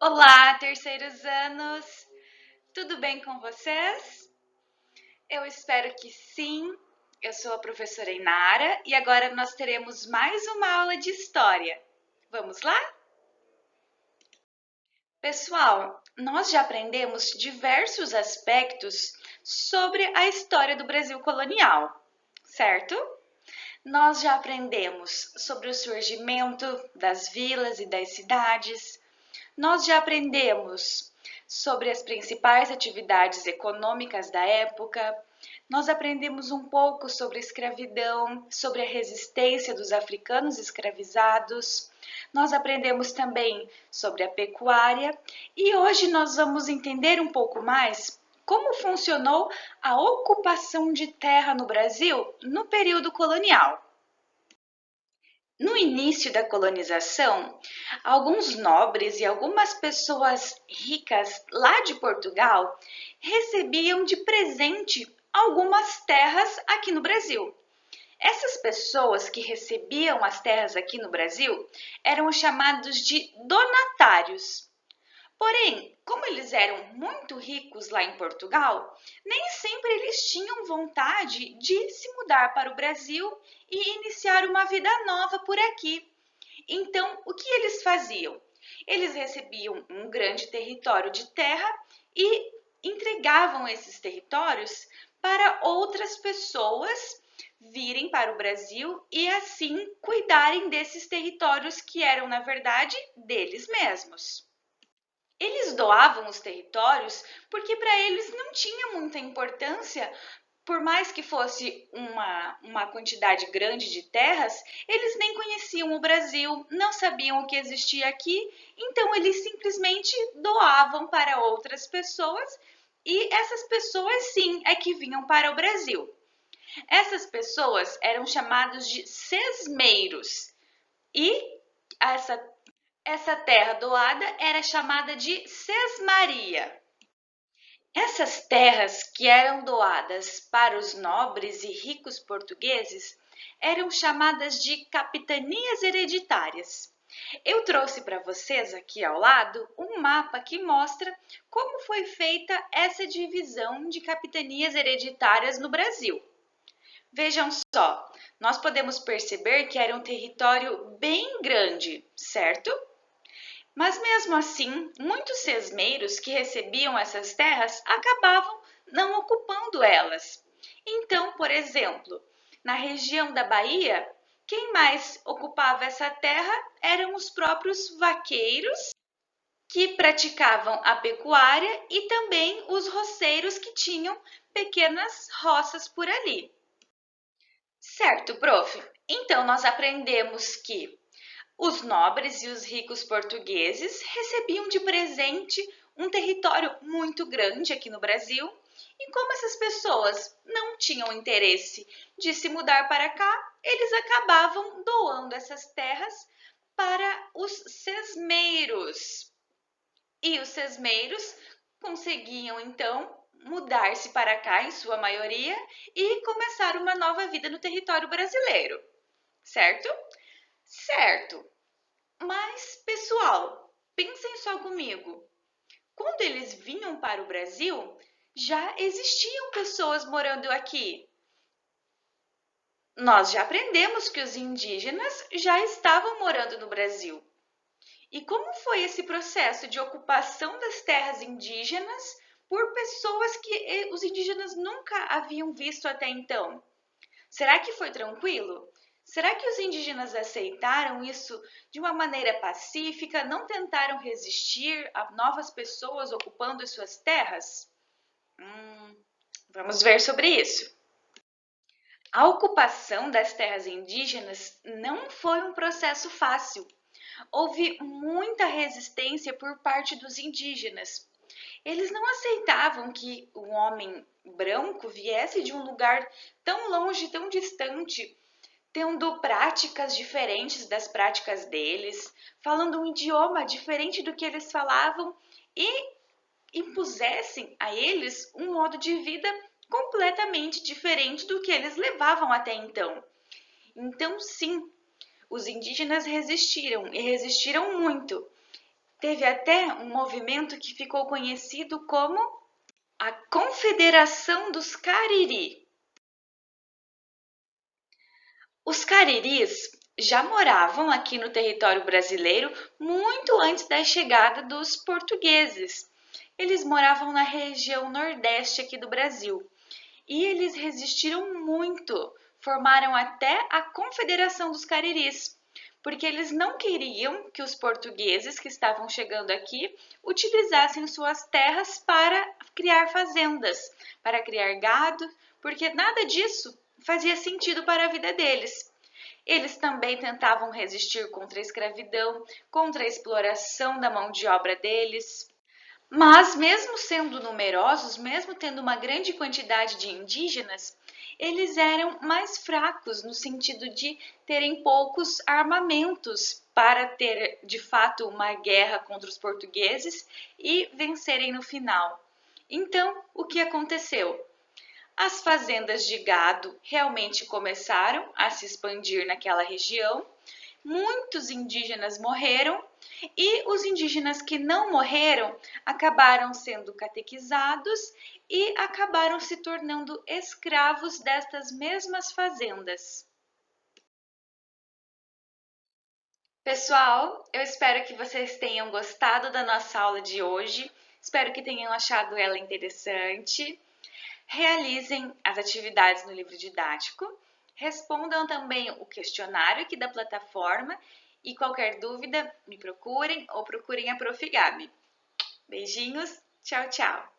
Olá, terceiros anos! Tudo bem com vocês? Eu espero que sim. Eu sou a professora Inara e agora nós teremos mais uma aula de história. Vamos lá? Pessoal, nós já aprendemos diversos aspectos sobre a história do Brasil colonial, certo? Nós já aprendemos sobre o surgimento das vilas e das cidades. Nós já aprendemos sobre as principais atividades econômicas da época. Nós aprendemos um pouco sobre a escravidão, sobre a resistência dos africanos escravizados. Nós aprendemos também sobre a pecuária e hoje nós vamos entender um pouco mais como funcionou a ocupação de terra no Brasil no período colonial. No início da colonização, alguns nobres e algumas pessoas ricas lá de Portugal recebiam de presente algumas terras aqui no Brasil. Essas pessoas que recebiam as terras aqui no Brasil eram chamados de donatários. Porém, como eles eram muito ricos lá em Portugal, nem sempre eles tinham vontade de se mudar para o Brasil e iniciar uma vida nova por aqui. Então, o que eles faziam? Eles recebiam um grande território de terra e entregavam esses territórios para outras pessoas virem para o Brasil e assim cuidarem desses territórios que eram, na verdade, deles mesmos. Eles doavam os territórios porque para eles não tinha muita importância, por mais que fosse uma quantidade grande de terras, eles nem conheciam o Brasil, não sabiam o que existia aqui, então eles simplesmente doavam para outras pessoas e essas pessoas sim é que vinham para o Brasil. Essas pessoas eram chamados de sesmeiros e essa terra doada era chamada de sesmaria. Essas terras que eram doadas para os nobres e ricos portugueses eram chamadas de capitanias hereditárias. Eu trouxe para vocês aqui ao lado um mapa que mostra como foi feita essa divisão de capitanias hereditárias no Brasil. Vejam só, nós podemos perceber que era um território bem grande, certo? Mas mesmo assim, muitos sesmeiros que recebiam essas terras acabavam não ocupando elas. Então, por exemplo, na região da Bahia, quem mais ocupava essa terra eram os próprios vaqueiros que praticavam a pecuária e também os roceiros que tinham pequenas roças por ali. Certo, prof. Então, nós aprendemos que os nobres e os ricos portugueses recebiam de presente um território muito grande aqui no Brasil, e como essas pessoas não tinham interesse de se mudar para cá, eles acabavam doando essas terras para os sesmeiros. E os sesmeiros conseguiam então mudar-se para cá, em sua maioria, e começar uma nova vida no território brasileiro, certo? Certo. Mas, pessoal, pensem só comigo. Quando eles vinham para o Brasil, já existiam pessoas morando aqui. Nós já aprendemos que os indígenas já estavam morando no Brasil. E como foi esse processo de ocupação das terras indígenas por pessoas que os indígenas nunca haviam visto até então? Será que foi tranquilo? Será que os indígenas aceitaram isso de uma maneira pacífica, não tentaram resistir a novas pessoas ocupando as suas terras? Vamos ver sobre isso. A ocupação das terras indígenas não foi um processo fácil. Houve muita resistência por parte dos indígenas. Eles não aceitavam que um homem branco viesse de um lugar tão longe, tão distante, tendo práticas diferentes das práticas deles, falando um idioma diferente do que eles falavam e impusessem a eles um modo de vida completamente diferente do que eles levavam até então. Então, sim, os indígenas resistiram e resistiram muito. Teve até um movimento que ficou conhecido como a Confederação dos Cariri. Os cariris já moravam aqui no território brasileiro muito antes da chegada dos portugueses. Eles moravam na região nordeste aqui do Brasil e eles resistiram muito, formaram até a Confederação dos Cariris, porque eles não queriam que os portugueses que estavam chegando aqui utilizassem suas terras para criar fazendas, para criar gado, porque nada disso fazia sentido para a vida deles. Eles também tentavam resistir contra a escravidão, contra a exploração da mão de obra deles. Mas, mesmo sendo numerosos, mesmo tendo uma grande quantidade de indígenas, eles eram mais fracos no sentido de terem poucos armamentos para ter de fato uma guerra contra os portugueses e vencerem no final. Então, o que aconteceu? As fazendas de gado realmente começaram a se expandir naquela região. Muitos indígenas morreram e os indígenas que não morreram acabaram sendo catequizados e acabaram se tornando escravos destas mesmas fazendas. Pessoal, eu espero que vocês tenham gostado da nossa aula de hoje. Espero que tenham achado ela interessante. Realizem as atividades no livro didático. Respondam também o questionário aqui da plataforma e qualquer dúvida me procurem ou procurem a Prof. Gabi. Beijinhos, tchau, tchau!